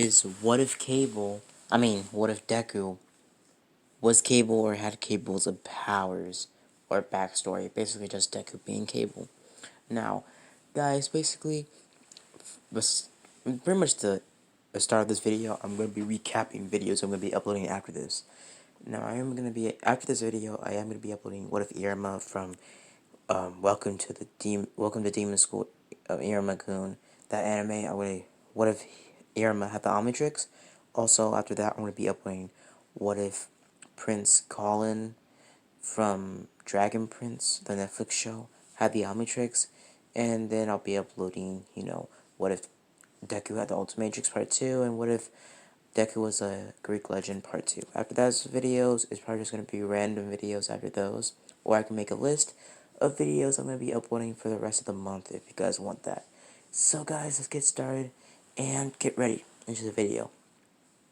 is what if what if Deku was Cable or had Cable's powers or backstory? Basically, just Deku being Cable. Now, guys, basically, pretty much the start of this video, I'm going to be recapping videos I'm going to be uploading after this. Now, after this video, I am going to be uploading What If Irma from Welcome to Demon School, Irma-kun, that anime. What if Irma had the Omnitrix? Also, after that, I'm going to be uploading What If Prince Colin from Dragon Prince, the Netflix show, had the Omnitrix, and then I'll be uploading, What If Deku had the Ultimatrix Part 2, and What If Deku was a Greek legend Part 2. After those videos, it's probably just going to be random videos after those, or I can make a list of videos I'm going to be uploading for the rest of the month if you guys want that. So guys, let's get started and get ready into the video.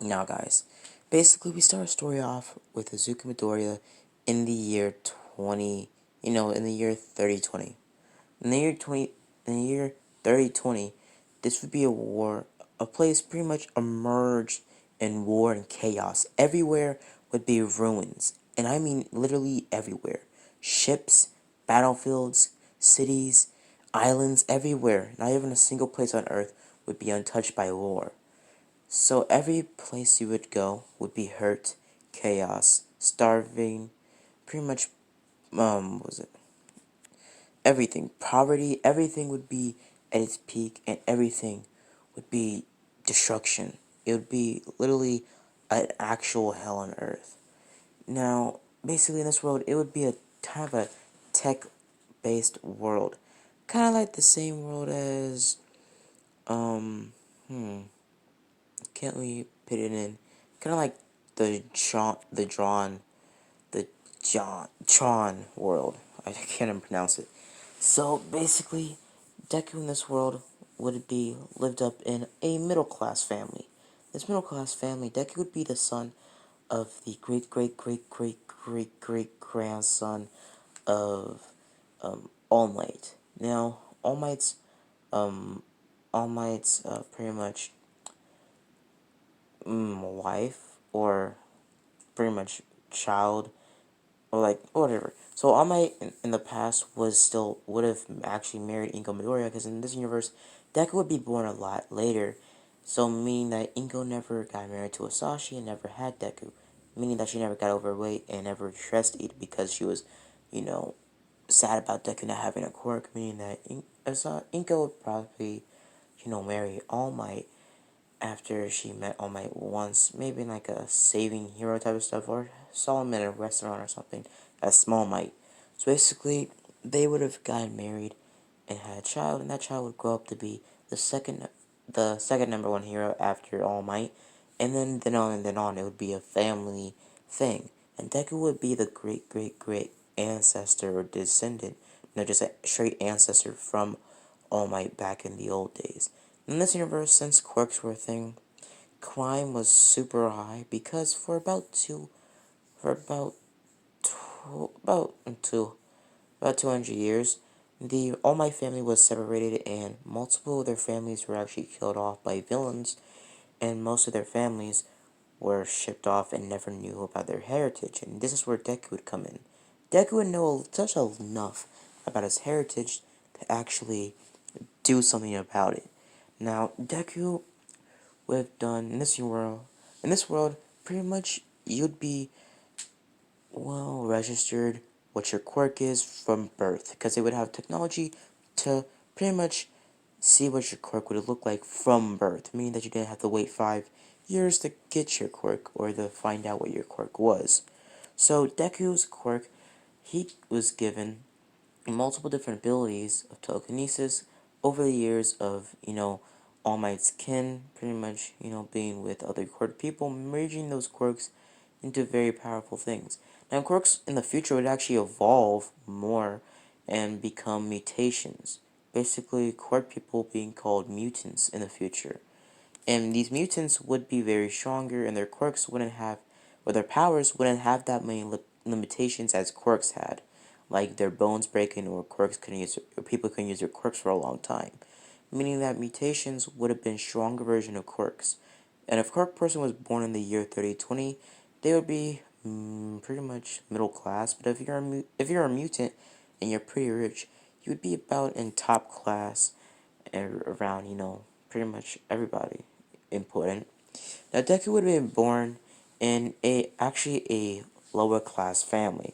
Now guys, basically we start our story off with Azuki Midoriya in the year 20, in the year 3020. In the year 20, in the year 3020, this would be a place pretty much emerged in war and chaos. Everywhere would be ruins, and I mean literally everywhere. Ships, battlefields, cities, islands, everywhere. Not even a single place on Earth would be untouched by war. So every place you would go would be hurt, chaos, starving, pretty much, what was it? Everything. Poverty, everything would be at its peak, and everything would be destruction. It would be literally an actual hell on earth. Now, basically in this world, it would be a kind of a tech-based world. Kind of like the same world as, can't we put it in? Kind of like the Tron world. I can't even pronounce it. So basically, Deku in this world would be lived up in a middle class family. This middle class family, Deku would be the son of the great great great great great great grandson of All Might. Now, All Might's pretty much wife or pretty much child or like whatever. So All Might in the past would have actually married Inko Midoriya, because in this universe, Deku would be born a lot later. So meaning that Inko never got married to Asashi and never had Deku, meaning that she never got overweight and never stressed eat because she was, you know, sad about Deku not having a quirk. Meaning that Inko would probably, marry All Might after she met All Might once, maybe in like a saving hero type of stuff, or saw him in a restaurant or something, as Small Might. So basically, they would have gotten married and had a child, and that child would grow up to be the second number one hero after All Might, and then on, it would be a family thing, and Deku would be the great great great ancestor or descendant, just a straight ancestor from All Might back in the old days. In this universe, since quirks were a thing, crime was super high because for about 200 years, the All Might family was separated, and multiple of their families were actually killed off by villains, and most of their families were shipped off and never knew about their heritage. And this is where Deku would come in. Deku would know just enough about his heritage to actually do something about it. Now, Deku would have done in this world, pretty much you'd be well registered what your quirk is from birth, because they would have technology to pretty much see what your quirk would look like from birth, meaning that you didn't have to wait 5 years to get your quirk or to find out what your quirk was. So Deku's quirk, he was given multiple different abilities of telekinesis over the years of, All Might's kin, pretty much, being with other quirk people, merging those quirks into very powerful things. Now, quirks in the future would actually evolve more and become mutations. Basically, quirk people being called mutants in the future. And these mutants would be very stronger, and their quirks wouldn't have, or their powers wouldn't have that many limitations as quirks had, like their bones breaking, or people couldn't use their quirks for a long time. Meaning that mutations would have been stronger version of quirks. And if a correct person was born in the year 3020, they would be pretty much middle class. But if you're a mutant and you're pretty rich, you would be about in top class around pretty much everybody important. Now Deku would have been born in a lower class family,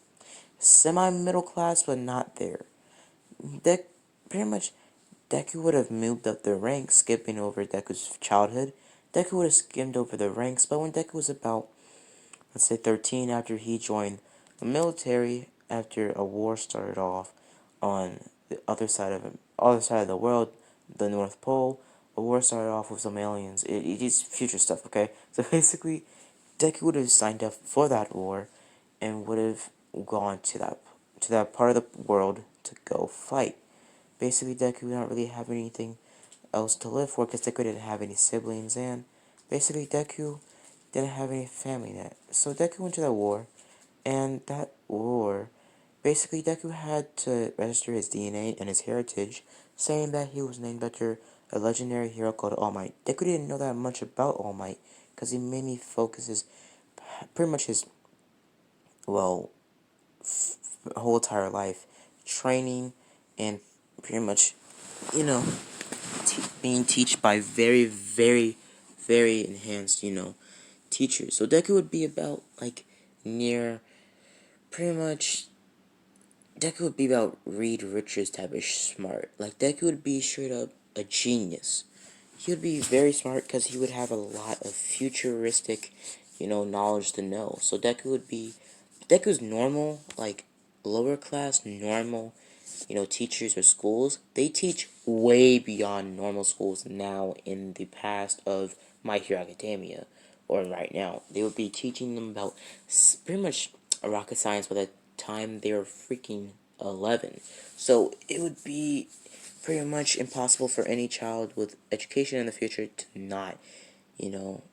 semi middle class, but not there. Dek Pretty much Deku would have moved up the ranks, skipping over Deku's childhood. Deku would have skimmed over the ranks, but when Deku was about, let's say, 13, after he joined the military, after a war started off on the other side of the world, the North Pole, a war started off with some aliens. It is future stuff, okay? So basically, Deku would have signed up for that war, and would have gone to that part of the world to go fight. Basically, Deku did not really have anything else to live for because Deku didn't have any siblings, and basically Deku didn't have any family net. So Deku went to that war, and that war, basically Deku had to register his DNA and his heritage, saying that he was named after a legendary hero called All Might. Deku didn't know that much about All Might because he mainly focuses pretty much his, well, whole entire life training and pretty much, you know, being taught by very enhanced, teachers. So Deku would be about like near pretty much Deku would be about Reed Richards type of smart. Like Deku would be straight up a genius. He would be very smart because he would have a lot of futuristic, knowledge to know. So Deku's normal, like lower class normal, teachers or schools. They teach way beyond normal schools now in the past of My Hero Academia, or right now. They would be teaching them about pretty much rocket science by the time they were freaking 11. So it would be pretty much impossible for any child with education in the future to not, you know,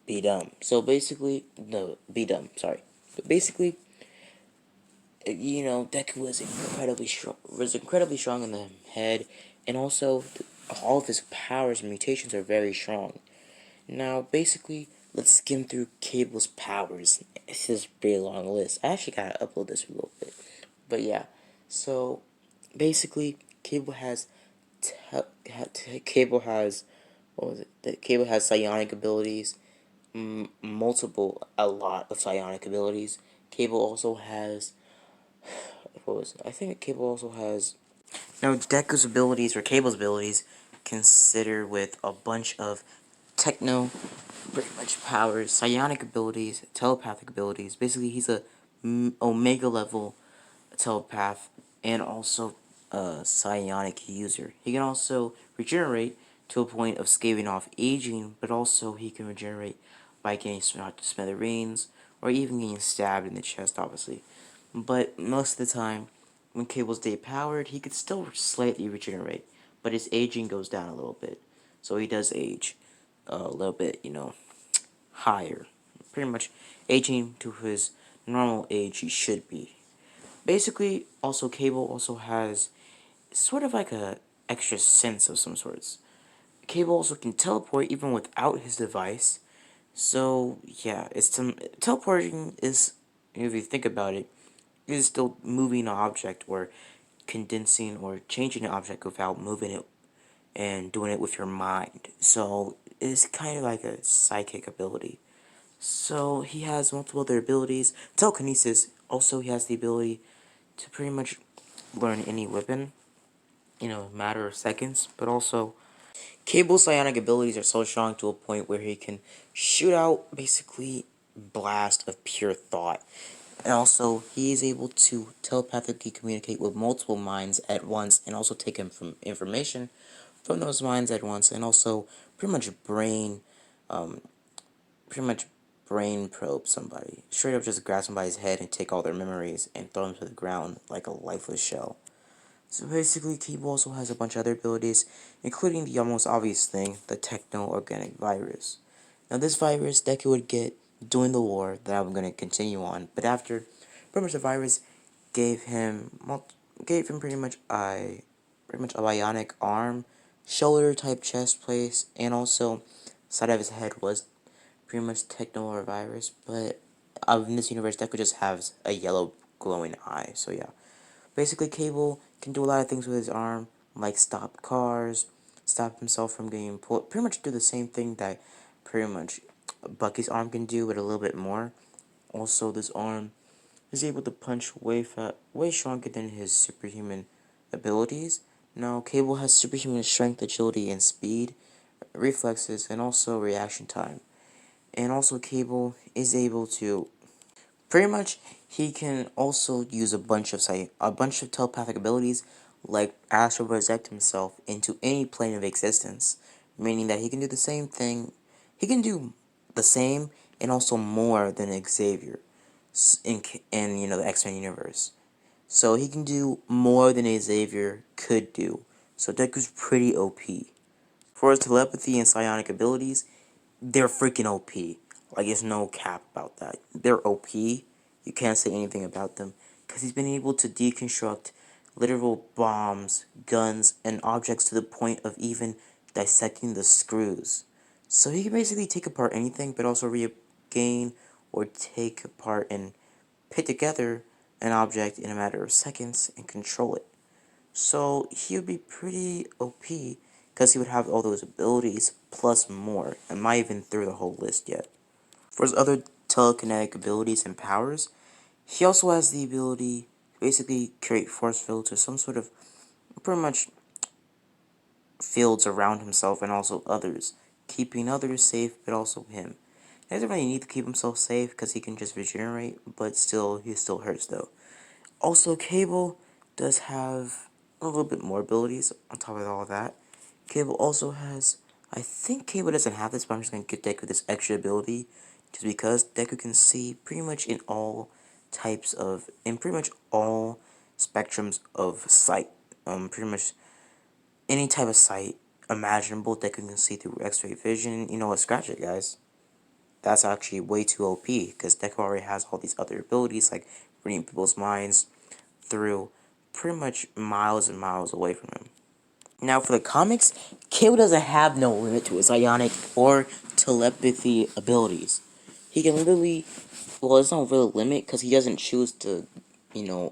be dumb. So basically, no, be dumb, sorry. But basically, Deku was incredibly strong in the head, and also all of his powers and mutations are very strong. Now, basically, let's skim through Cable's powers. This is a pretty long list. I actually gotta upload this a little bit, but yeah. So, basically, Cable has what was it? The Cable has psionic abilities, a lot of psionic abilities. Cable also has what was it? I think Cable also has. Now, Deku's abilities or Cable's abilities consider with a bunch of techno, pretty much powers, psionic abilities, telepathic abilities. Basically, he's a omega level telepath and also a psionic user. He can also regenerate to a point of staving off aging, but also he can regenerate by getting smashed to smithereens or even getting stabbed in the chest, obviously. But most of the time, when Cable's day powered, he could still slightly regenerate, but his aging goes down a little bit. So he does age a little bit, higher. Pretty much aging to his normal age he should be. Basically, also Cable also has sort of like a extra sense of some sorts. Cable also can teleport even without his device. So yeah, teleporting is, if you think about it, is still moving an object or condensing or changing an object without moving it and doing it with your mind. So it's kind of like a psychic ability. So he has multiple other abilities. Telekinesis, also he has the ability to pretty much learn any weapon in a matter of seconds, but also Cable's psionic abilities are so strong to a point where he can shoot out basically blast of pure thought. And also, he is able to telepathically communicate with multiple minds at once and also take information from those minds at once and also pretty much um, pretty much brain probe somebody. Straight up just grab somebody's head and take all their memories and throw them to the ground like a lifeless shell. So basically, Cable also has a bunch of other abilities, including the almost obvious thing, the techno-organic virus. Now this virus Deku would get during the war that I'm going to continue on, but after, pretty much the virus gave him, pretty much a bionic arm, shoulder type chest place, and also side of his head was pretty much techno or virus, but in this universe, Deku just has a yellow glowing eye. So yeah, basically, Cable can do a lot of things with his arm, like stop cars, stop himself from getting pulled. Pretty much do the same thing that pretty much Bucky's arm can do, but a little bit more. Also, this arm is able to punch way stronger than his superhuman abilities. Now, Cable has superhuman strength, agility, and speed, reflexes, and also reaction time. And also, Cable is able to pretty much he can also use a bunch of telepathic abilities, like astral project himself into any plane of existence, meaning that he can do the same thing. He can do the same and also more than Xavier in the X-Men universe. So he can do more than Xavier could do. So Deku's pretty OP. For his telepathy and psionic abilities, they're freaking OP. Like, there's no cap about that. They're OP. You can't say anything about them. Because he's been able to deconstruct literal bombs, guns, and objects to the point of even dissecting the screws. So he can basically take apart anything, but also regain or take apart and put together an object in a matter of seconds and control it. So he would be pretty OP because he would have all those abilities plus more. I'm not even through the whole list yet. For his other telekinetic abilities and powers, he also has the ability to basically create force fields or some sort of pretty much fields around himself and also others, keeping others safe but also him. He doesn't really need to keep himself safe because he can just regenerate, but still, he still hurts though. Also, Cable does have a little bit more abilities on top of all that. Cable also has, I think Cable doesn't have this, but I'm just going to give Deku this extra ability, just because Deku can see pretty much in pretty much all spectrums of sight. Pretty much any type of sight imaginable, Deku can see through X-ray vision. You know what, scratch it, guys. That's actually way too OP, because Deku already has all these other abilities, like reading people's minds, through pretty much miles and miles away from him. Now, for the comics, Cable doesn't have no limit to his ionic or telepathy abilities. He can literally, well, it's not really a limit because he doesn't choose to,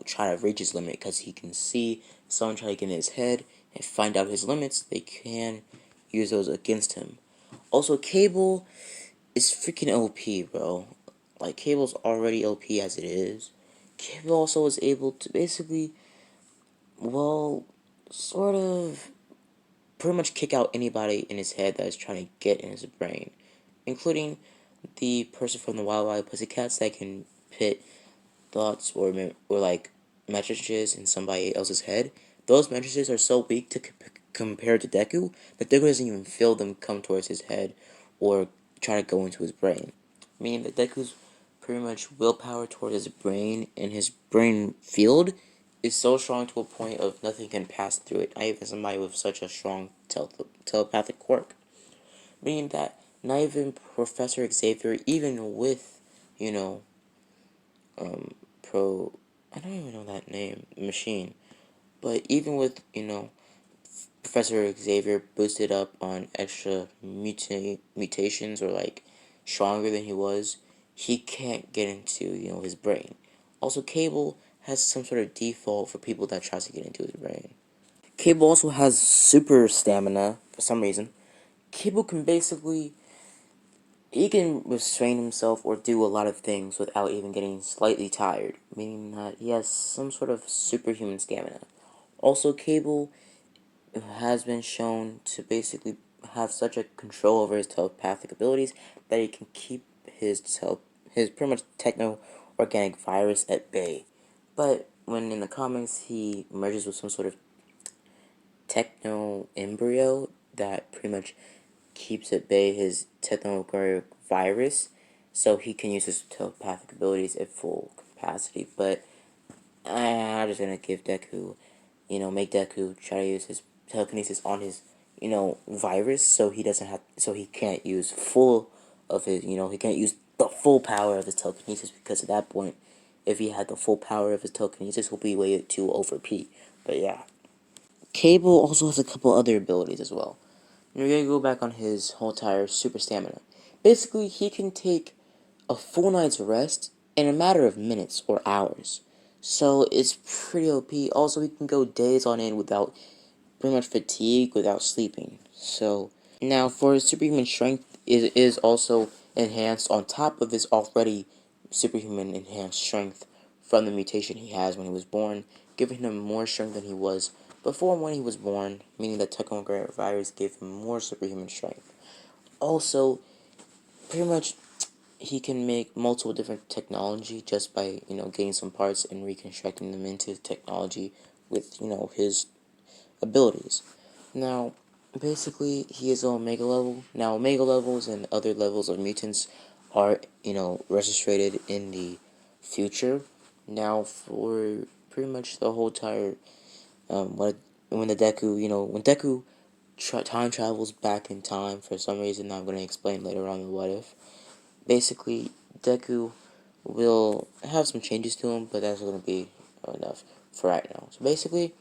try to reach his limit because he can see someone try to get in his head and find out his limits. They can use those against him. Also, Cable is freaking OP, bro. Like, Cable's already OP as it is. Cable also was able to basically, well, sort of pretty much kick out anybody in his head that is trying to get in his brain, including the person from the Wild Wild Pussycats that can pit thoughts or like messages in somebody else's head. Those messages are so weak to compare to Deku that Deku doesn't even feel them come towards his head or try to go into his brain. Meaning that Deku's pretty much willpower towards his brain and his brain field is so strong to a point of nothing can pass through it. Not even somebody with such a strong telepathic quirk. Meaning that not even Professor Xavier, even with, you know, Pro, I don't even know that name, Machine, but even with, Professor Xavier boosted up on extra mutations or like stronger than he was, he can't get into, his brain. Also, Cable has some sort of default for people that tries to get into his brain. Cable also has super stamina for some reason. Cable can basically, he can restrain himself or do a lot of things without even getting slightly tired, meaning that he has some sort of superhuman stamina. Also, Cable has been shown to basically have such a control over his telepathic abilities that he can keep his pretty much techno organic virus at bay. But when in the comics he merges with some sort of techno embryo that pretty much keeps at bay his techno virus, so he can use his telepathic abilities at full capacity. But I'm just gonna give Deku, make Deku try to use his telekinesis on his, virus, so he can't use full of his, he can't use the full power of his telekinesis, because at that point, if he had the full power of his telekinesis, he'll be way too OP. But yeah. Cable also has a couple other abilities as well. we're gonna go back on his whole entire super stamina. Basically, he can take a full night's rest in a matter of minutes or hours. So it's pretty OP. Also, he can go days on end without pretty much fatigue, without sleeping. So now for his superhuman strength is also enhanced on top of his already superhuman enhanced strength from the mutation he has when he was born, giving him more strength than he was before when he was born, meaning that Tachygraph virus gave him more superhuman strength. Also, pretty much he can make multiple different technology just by, getting some parts and reconstructing them into technology with, his abilities. Now, basically, he is on Omega level. Now, Omega levels and other levels of mutants are, registered in the future. Now, for pretty much the whole entire, when the Deku, when Deku time travels back in time for some reason, I'm going to explain later on in What If. Basically, Deku will have some changes to him, but that's going to be enough for right now. So basically,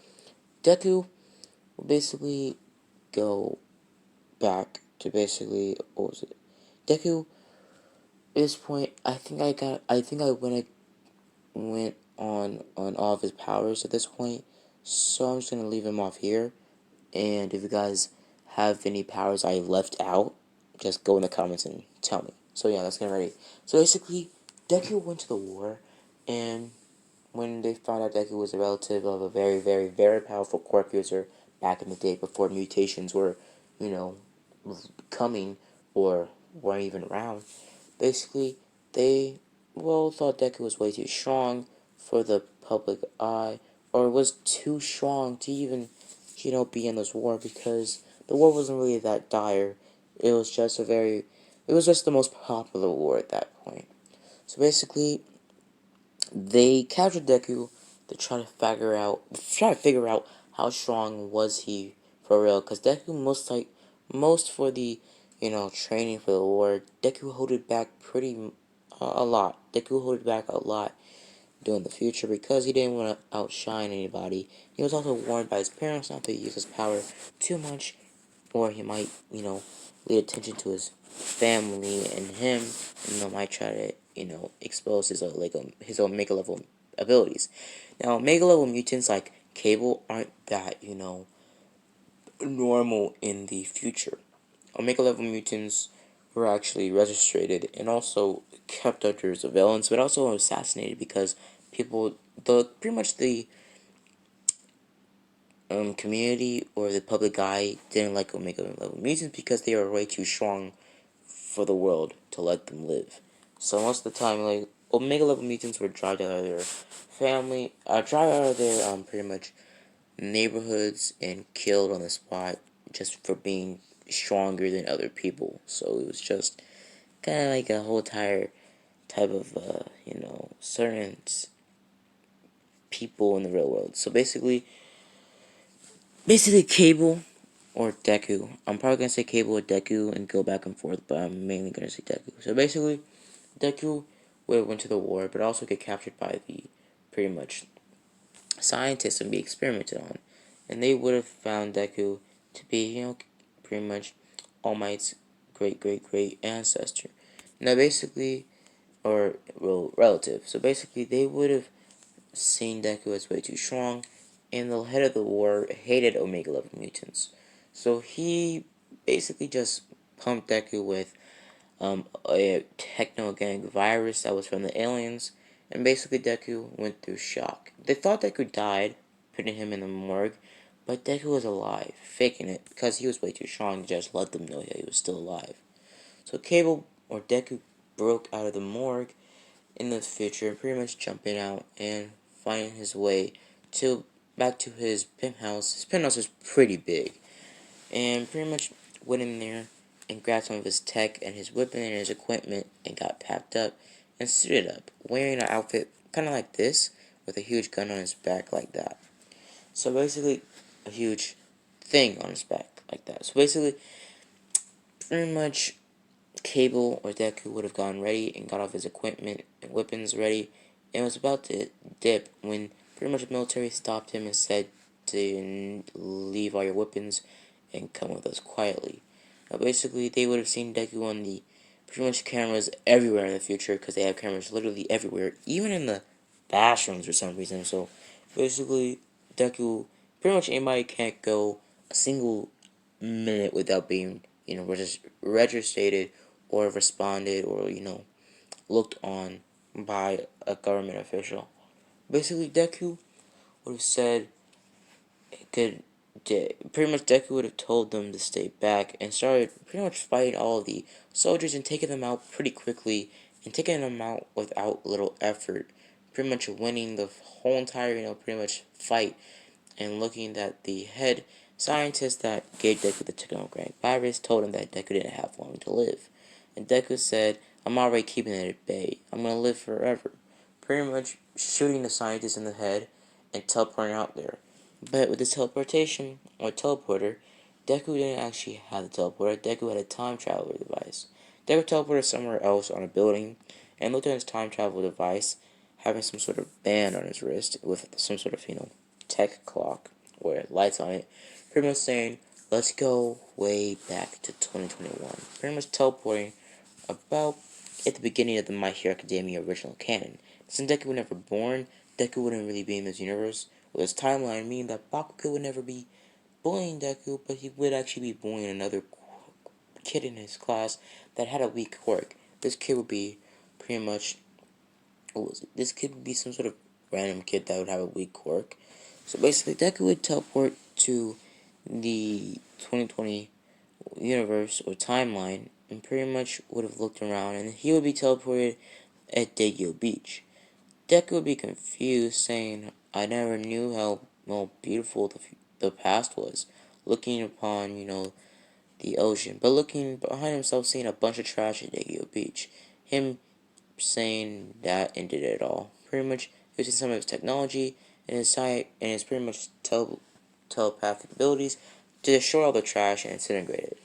Deku will basically go back to basically, what was it? Deku, at this point, I think I went on all of his powers at this point, so I'm just gonna leave him off here. And if you guys have any powers I left out, just go in the comments and tell me. So yeah, let's get ready. So basically, Deku went to the war, and when they found out Deku was a relative of a very, very, very powerful Quark user back in the day before mutations were, you know, coming or weren't even around, basically, they, thought Deku was way too strong for the public eye, or was too strong to even, be in this war because the war wasn't really that dire. It was just it was just the most popular war at that point. So basically, they captured Deku to try to figure out how strong was he for real. Cause Deku most for the training for the war. Deku held it back a lot. Deku held it back a lot during the future because he didn't want to outshine anybody. He was also warned by his parents not to use his power too much, or he might lead attention to his family and him, and might try to expose his own mega level abilities. Now, mega level mutants like Cable aren't that normal in the future. Omega level mutants were actually registered and also kept under surveillance, but also assassinated because pretty much the community or the public eye didn't like Omega level mutants because they were way too strong for the world to let them live. So most of the time, like, Omega level mutants were dragged out of their family, dragged out of their pretty much neighborhoods and killed on the spot just for being stronger than other people. So it was just kind of like a whole entire type of certain people in the real world. So basically Cable or Deku. I'm probably gonna say Cable or Deku and go back and forth, but I'm mainly gonna say Deku. So basically, Deku would have went to the war, but also get captured by the pretty much scientists and be experimented on, and they would have found Deku to be pretty much All Might's great great great ancestor. Now basically, or well relative. So basically, they would have seen Deku as way too strong, and the head of the war hated Omega level mutants. So he basically just pumped Deku with a techno-organic virus that was from the aliens, and basically Deku went through shock. They thought Deku died, putting him in the morgue, but Deku was alive, faking it, because he was way too strong to just let them know that he was still alive. So Cable, or Deku, broke out of the morgue in the future, pretty much jumping out and finding his way back to his penthouse. His penthouse is pretty big, and pretty much went in there and grabbed some of his tech and his weapon and his equipment and got packed up and suited up, wearing an outfit kind of like this with a huge gun on his back like that. So basically, a huge thing on his back like that. So basically, pretty much Cable or Deku would have gotten ready and got off his equipment and weapons ready and was about to dip when pretty much the military stopped him and said to leave all your weapons and come with us quietly. Now, basically, they would have seen Deku on the pretty much cameras everywhere in the future because they have cameras literally everywhere, even in the bathrooms for some reason. So, basically, Deku, pretty much anybody can't go a single minute without being, registered or responded or, looked on by a government official. Basically, Deku would have said, could pretty much Deku would have told them to stay back and started pretty much fighting all of the soldiers and taking them out pretty quickly and taking them out without little effort. Pretty much winning the whole entire, pretty much fight and looking at the head scientist that gave Deku the technogranite virus told him that Deku didn't have long to live. And Deku said, I'm already keeping it at bay. I'm gonna live forever. Pretty much shooting the scientist in the head and teleporting out there. But with this teleportation, or teleporter, Deku didn't actually have the teleporter. Deku had a time traveler device. Deku teleported somewhere else on a building and looked at his time travel device, having some sort of band on his wrist with some sort of, tech clock or lights on it, pretty much saying, let's go way back to 2021. Pretty much teleporting about at the beginning of the My Hero Academia original canon. Since Deku was never born, Deku wouldn't really be in this universe, with his timeline meaning that Bakugo would never be bullying Deku, but he would actually be bullying another kid in his class that had a weak quirk. This kid would be pretty much, what was it? This kid would be some sort of random kid that would have a weak quirk. So basically, Deku would teleport to the 2020 universe or timeline and pretty much would have looked around and he would be teleported at Dago Beach. Deku would be confused, saying, I never knew how beautiful the past was, looking upon, the ocean, but looking behind himself, seeing a bunch of trash at Dago Beach. Him saying that ended it all. Pretty much using some of his technology and his pretty much telepathic abilities to destroy all the trash and disintegrate it.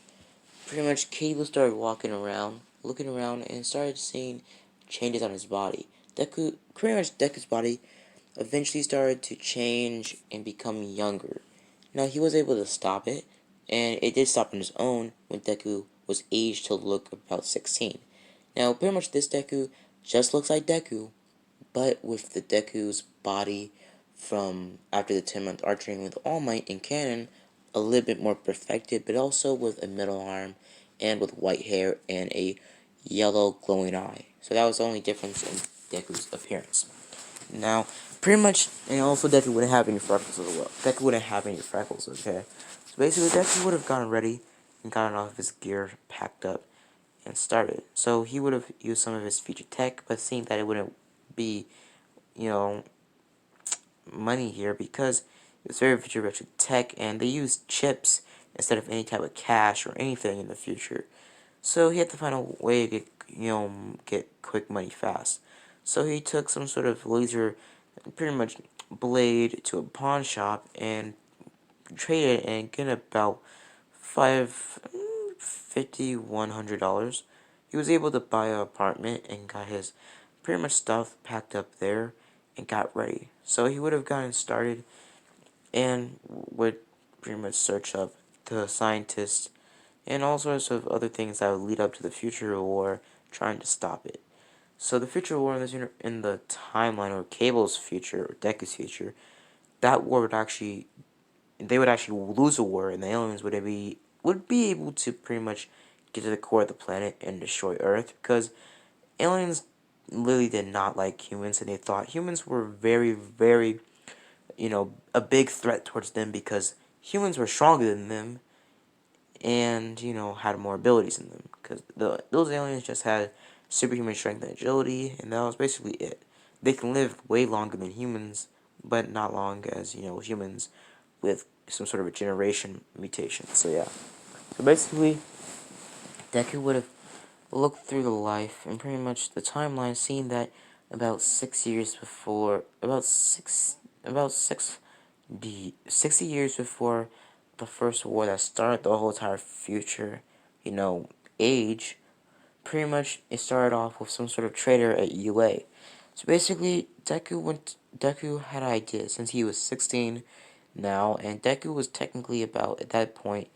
Pretty much Cable started walking around, looking around, and started seeing changes on his body. Pretty much Deku's body eventually started to change and become younger. Now he was able to stop it, and it did stop on his own when Deku was aged to look about 16. Now pretty much this Deku just looks like Deku, but with the Deku's body from after the 10-month archery with All Might in canon, a little bit more perfected, but also with a middle arm and with white hair and a yellow glowing eye. So that was the only difference in Deku's appearance. Now, pretty much, and also Deku wouldn't have any freckles as well. Deku wouldn't have any freckles, okay? So basically, Deku would have gotten ready and gotten all of his gear packed up and started. So he would have used some of his future tech, but seeing that it wouldn't be, you know, money here because it's very futuristic tech and they use chips instead of any type of cash or anything in the future. So he had to find a way to get quick money fast. So he took some sort of laser, pretty much blade to a pawn shop and traded it and get about $100. He was able to buy an apartment and got his pretty much stuff packed up there and got ready. So he would have gotten started and would pretty much search up the scientists and all sorts of other things that would lead up to the future war, trying to stop it. So the future war in the timeline or Cable's future or Deku's future, that war would actually they would actually lose a war, and the aliens would be able to pretty much get to the core of the planet and destroy Earth because aliens literally did not like humans, and they thought humans were very, very, a big threat towards them because humans were stronger than them and had more abilities in them because those aliens just had superhuman strength and agility, and that was basically it. They can live way longer than humans, but not long as humans with some sort of a generation mutation. So yeah. So basically, Deku would have looked through the life and pretty much the timeline, seeing that about 6 years before, about 60 years before the first war that started the whole entire future, age, pretty much it started off with some sort of trader at UA. So basically, Deku had ideas since he was 16 now, and Deku was technically about, at that point,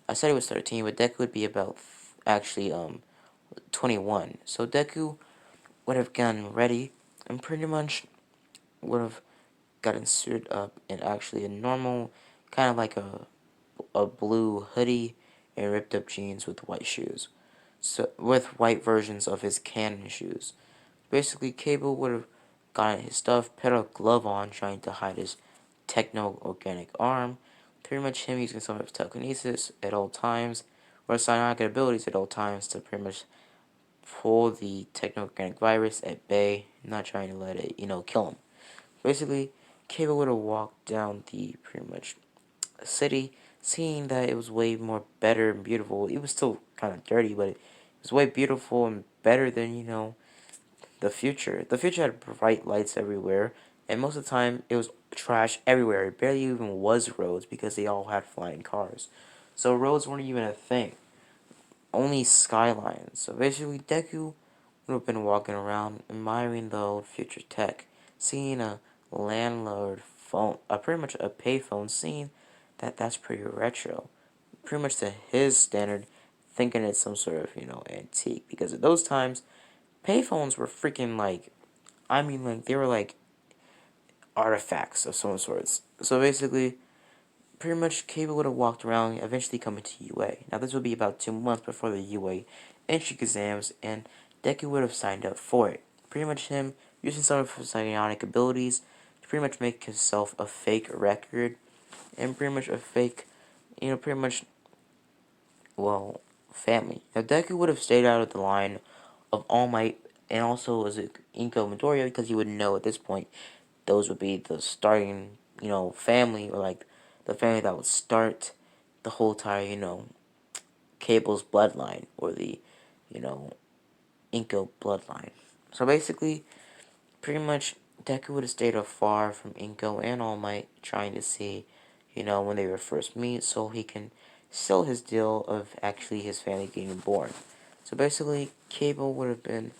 I said he was 13, but Deku would be about actually 21. So Deku would have gotten ready and pretty much would have gotten suited up in actually a normal, kind of like a blue hoodie and ripped up jeans with white shoes. So with white versions of his canon shoes. Basically, Cable would have gotten his stuff, put a glove on, trying to hide his techno-organic arm. Pretty much him using some of his telekinesis at all times, or psionic abilities at all times to pretty much pull the techno-organic virus at bay, not trying to let it, kill him. Basically, Cable would have walked down the pretty much city, seeing that it was way more better and beautiful. It was still kind of dirty, but it was way beautiful and better than, the future. The future had bright lights everywhere, and most of the time it was trash everywhere. It barely even was roads because they all had flying cars. So roads weren't even a thing. Only skylines. So basically, Deku would have been walking around admiring the old future tech, seeing a landlord phone, pretty much a payphone, seeing that that's pretty retro. Pretty much to his standard, thinking it's some sort of, antique. Because at those times, payphones were freaking like, like they were like artifacts of some sorts. So basically, pretty much Cable would have walked around, eventually coming to UA. Now this would be about 2 months before the UA entry exams, and Deku would have signed up for it. Pretty much him using some of his psionic abilities to pretty much make himself a fake record, and pretty much a fake, pretty much, well, family. Now Deku would have stayed out of the line of All Might and also as Inko Midoriya because he would know at this point those would be the starting, family, or like the family that would start the whole entire, Cable's bloodline, or the, you know, Inko bloodline. So basically, pretty much, Deku would have stayed afar from Inko and All Might, trying to see, when they were first meet, so he can sell his deal of actually his family getting born. So basically, Cable would have been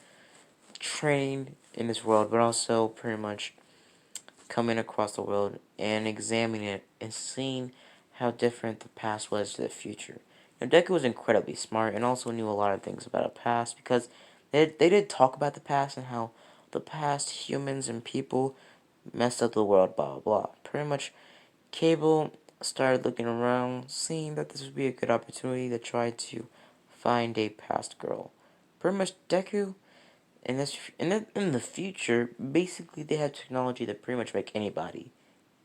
trained in this world, but also pretty much coming across the world and examining it and seeing how different the past was to the future. Now, Deku was incredibly smart and also knew a lot of things about the past because they did talk about the past and how the past humans and people messed up the world, blah, blah, blah. Pretty much, Cable started looking around, seeing that this would be a good opportunity to try to find a past girl. Pretty much, Deku in the future, basically they have technology that pretty much make anybody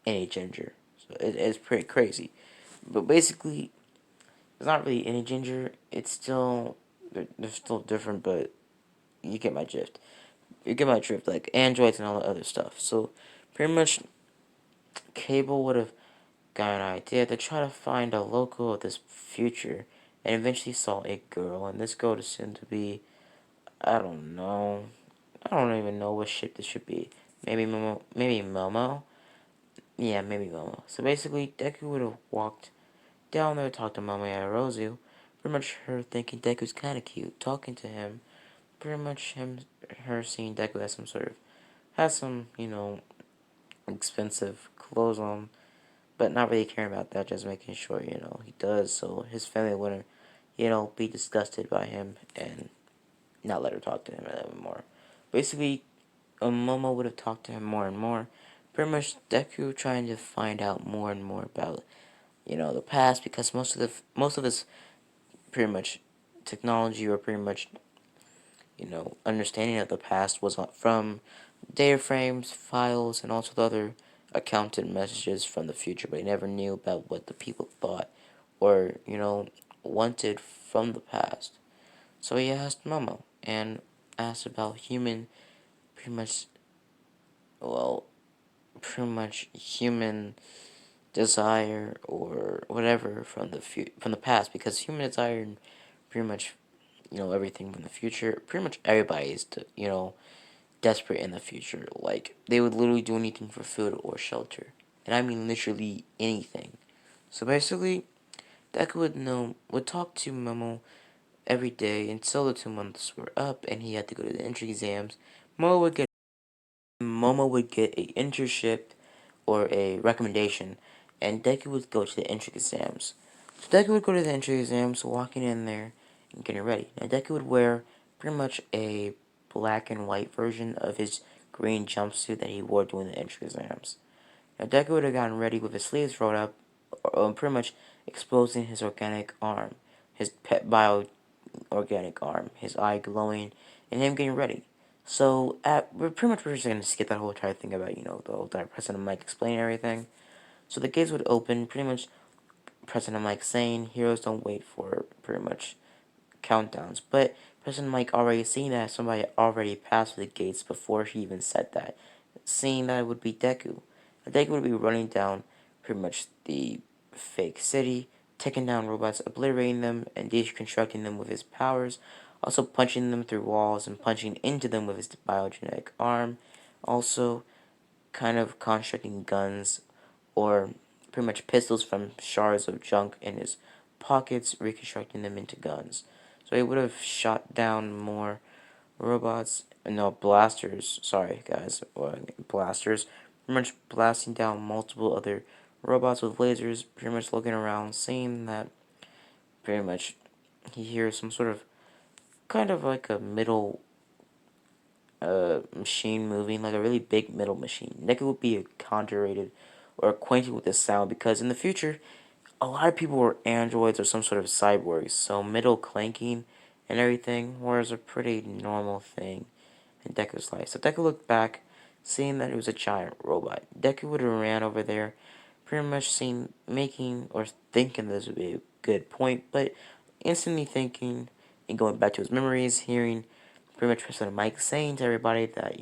any ginger. So it's pretty crazy. But basically, it's not really any ginger. It's still they're still different, but you get my drift. You get my drift, like androids and all the other stuff. So pretty much, Cable would have got an idea to try to find a local of this future, and eventually saw a girl, and this girl is soon to be, I don't know. I don't even know what ship this should be. Maybe Momo. Maybe Momo. Yeah, maybe Momo. So basically, Deku would have walked down there, talked to Momo Yaozu. Pretty much her thinking Deku's kind of cute, talking to him. Pretty much her seeing Deku as some sort of has some, expensive clothes on, but not really caring about that. Just making sure, he does, so his family wouldn't, be disgusted by him and not let her talk to him anymore. Basically, Momo would have talked to him more and more. Pretty much Deku trying to find out more and more about, the past, because most of his pretty much technology, or pretty much, understanding of the past was from data frames, files, and also the other accounted messages from the future, but he never knew about what the people thought or, wanted from the past. So he asked Momo and asked about human, pretty much, well, pretty much human desire or whatever from from the past, because human desire and pretty much, everything from the future, pretty much everybody is desperate in the future. Like they would literally do anything for food or shelter, and I mean literally anything. So basically, Deku would talk to Momo every day until the 2 months were up and he had to go to the entry exams. Momo would get a internship or a recommendation, and Deku would go to the entrance exams. So Deku would go to the entry exams, walking in there and getting ready. Now Deku would wear pretty much a black and white version of his green jumpsuit that he wore during the entry exams. Now Deku would have gotten ready with his sleeves rolled up, pretty much exposing his organic arm, his pet bio organic arm, his eye glowing, and him getting ready. So we're just gonna skip that whole entire thing about the whole entire President Mike explaining everything. So the gates would open, pretty much President Mike saying heroes don't wait for pretty much countdowns, but President Mike already seeing that somebody already passed the gates before he even said that, seeing that it would be Deku. Deku would be running down pretty much the fake city, taking down robots, obliterating them, and deconstructing them with his powers, also punching them through walls and punching into them with his biogenetic arm, also kind of constructing guns or pretty much pistols from shards of junk in his pockets, reconstructing them into guns. So he would have shot down more robots, no, blasters, sorry guys, blasters, pretty much blasting down multiple other robots with lasers, pretty much looking around, seeing that pretty much he hears some sort of kind of like a middle machine moving, like a really big middle machine. Neku would be conjurated or acquainted with this sound because in the future, a lot of people were androids or some sort of cyborgs, so middle clanking and everything was a pretty normal thing in Deku's life. So Deku looked back, seeing that it was a giant robot. Deku would have ran over there, pretty much seen making or thinking this would be a good point, but instantly thinking and going back to his memories, hearing pretty much President Mike saying to everybody that,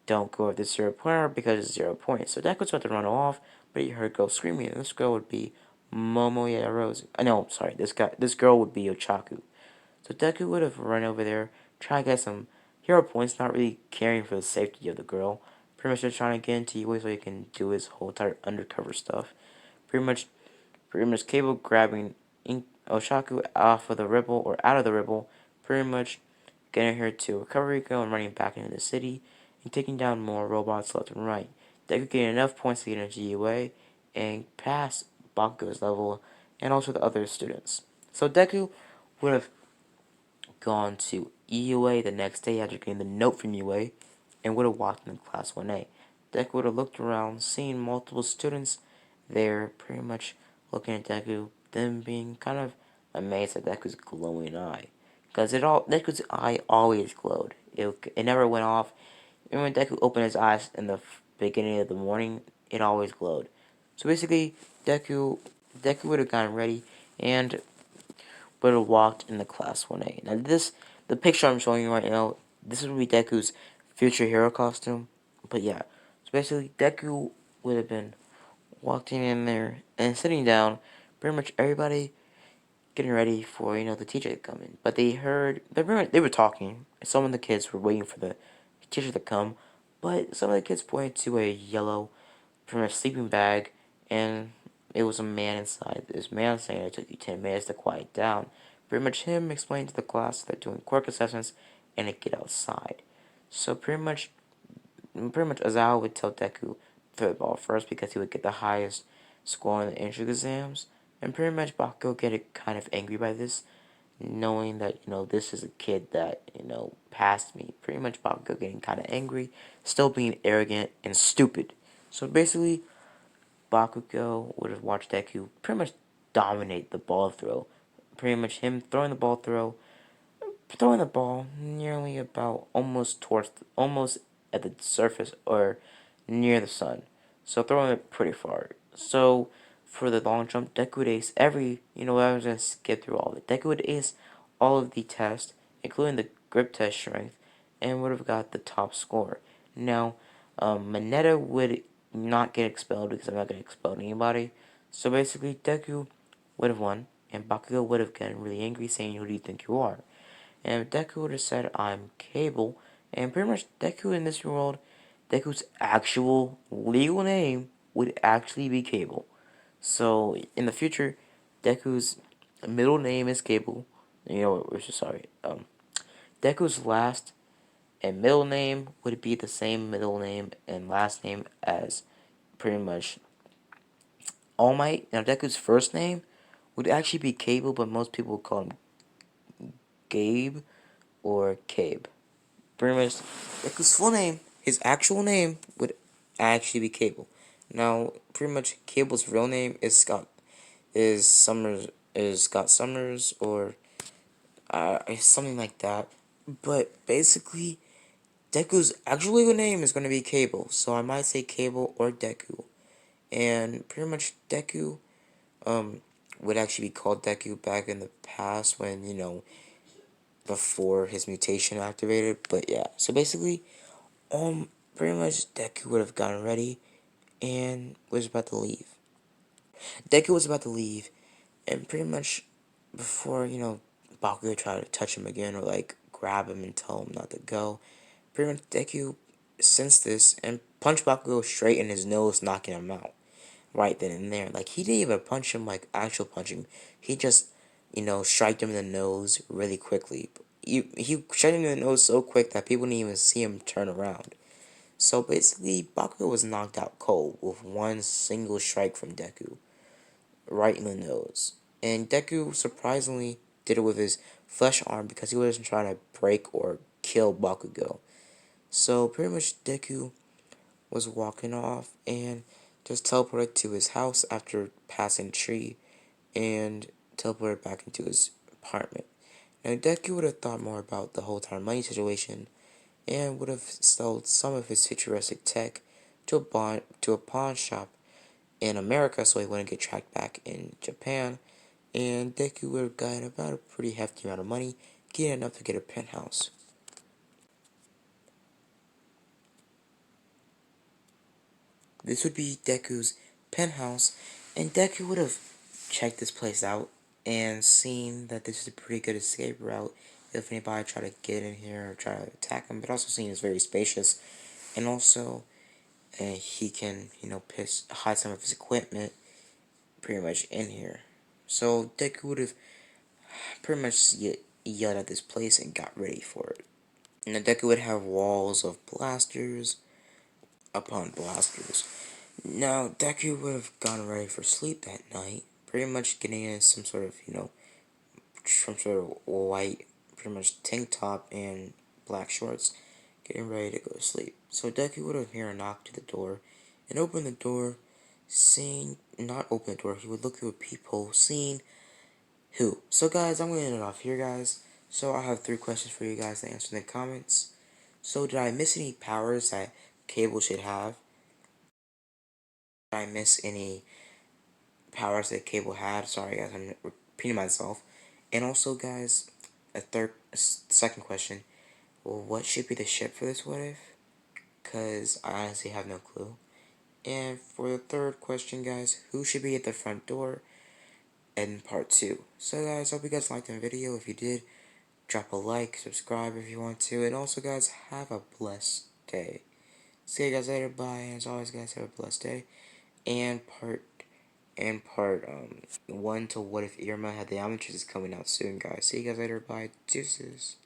don't go with the 0 pointer because it's 0 points. So Deku was about to run off, but he heard a girl screaming, and this girl would be Momoya Rose. No, sorry, this girl would be Ochaku. So Deku would have run over there, trying to get some hero points, not really caring for the safety of the girl. Pretty much just trying to get into UA so he can do his whole entire undercover stuff. Pretty much, pretty much Cable grabbing Oshaku off of the ribble or out of the ribble. Pretty much getting her to recovery go and running back into the city and taking down more robots left and right. Deku getting enough points to get into UA and pass Bakugo's level and also the other students. So Deku would have gone to EUA the next day after getting the note from UA and would have walked into Class 1A. Deku would have looked around, seeing multiple students there, pretty much looking at Deku, them being kind of amazed at Deku's glowing eye. Because Deku's eye always glowed. It never went off. And when Deku opened his eyes in the beginning of the morning, it always glowed. So basically, Deku would have gotten ready and would have walked in the Class 1A. Now the picture I'm showing you right now, this would be Deku's future hero costume. But yeah, so basically Deku would have been walking in there and sitting down, pretty much everybody getting ready for, the teacher to come in. But they were talking. Some of the kids were waiting for the teacher to come, but some of the kids pointed to a yellow, pretty much sleeping bag, and it was a man inside. This man saying it took you 10 minutes to quiet down. Pretty much him explaining to the class that they're doing quirk assessments and to get outside. So pretty much Azawa would tell Deku throw the ball first because he would get the highest score in the entrance exams. And pretty much Bakugo get kind of angry by this, knowing that, this is a kid that, passed me. Pretty much Bakugo getting kind of angry, still being arrogant and stupid. So basically, Bakugo would have watched Deku pretty much dominate the ball throw. Pretty much him throwing the ball nearly about almost at the surface or near the sun. So throwing it pretty far. So for the long jump, Deku would ace I was gonna skip through all of it. Deku would ace all of the tests, including the grip test strength, and would have got the top score. Now, Mineta would not get expelled because I'm not gonna expel anybody. So basically, Deku would have won, and Bakugo would have gotten really angry, saying, "Who do you think you are?" And Deku would have said, "I'm Cable." And pretty much Deku in this world, Deku's actual legal name would actually be Cable. So in the future, Deku's middle name is Cable. Sorry. Deku's last and middle name would be the same middle name and last name as pretty much All Might. Now Deku's first name would actually be Cable, but most people call him Gabe or Cabe. Pretty much, like his full name, his actual name would actually be Cable. Now, pretty much, Cable's real name is Scott Summers, or something like that. But basically, Deku's actual legal name is going to be Cable, so I might say Cable or Deku. And pretty much Deku would actually be called Deku back in the past when, before his mutation activated. But yeah, so basically, pretty much Deku would have gotten ready and was about to leave. Deku was about to leave, and pretty much before, Bakugo tried to touch him again or like grab him and tell him not to go, pretty much Deku sensed this and punched Bakugo straight in his nose, knocking him out right then and there. Like, he didn't even punch him like actual punching. He just, striked him in the nose really quickly. He struck him in the nose so quick that people didn't even see him turn around. So basically, Bakugo was knocked out cold with one single strike from Deku, right in the nose. And Deku surprisingly did it with his flesh arm because he wasn't trying to break or kill Bakugo. So pretty much Deku was walking off and just teleported to his house after passing a tree and teleported back into his apartment. Now Deku would have thought more about the whole entire money situation and would have sold some of his futuristic tech to a pawn shop in America so he wouldn't get tracked back in Japan. And Deku would have gotten about a pretty hefty amount of money, getting enough to get a penthouse. This would be Deku's penthouse, and Deku would have checked this place out and seen that this is a pretty good escape route if anybody tried to get in here or try to attack him, but also seeing it's very spacious, and also he can, hide some of his equipment pretty much in here. So Deku would have pretty much yelled at this place and got ready for it. And the Deku would have walls of blasters upon blasters. Now, Deku would have gotten ready for sleep that night, pretty much getting in some sort of, some sort of white, pretty much tank top and black shorts, getting ready to go to sleep. So Deku would have heard a knock to the door, and open the door, not open the door, he would look through a peephole, seeing who. So guys, I'm going to end it off here, guys. So I have 3 questions for you guys to answer in the comments. So did I miss any powers that Cable should have? Did I miss any powers that Cable had? Sorry guys, I'm repeating myself. And also guys, second question. Well, what should be the ship for this what if? Because I honestly have no clue. And for the third question guys, who should be at the front door in part 2? So guys, hope you guys liked the video. If you did, drop a like, subscribe if you want to, and also guys, have a blessed day. See you guys later, bye, and as always guys, have a blessed day. And part 1 to what if Irma had the Omnitrix is coming out soon, guys. See you guys later, bye, deuces.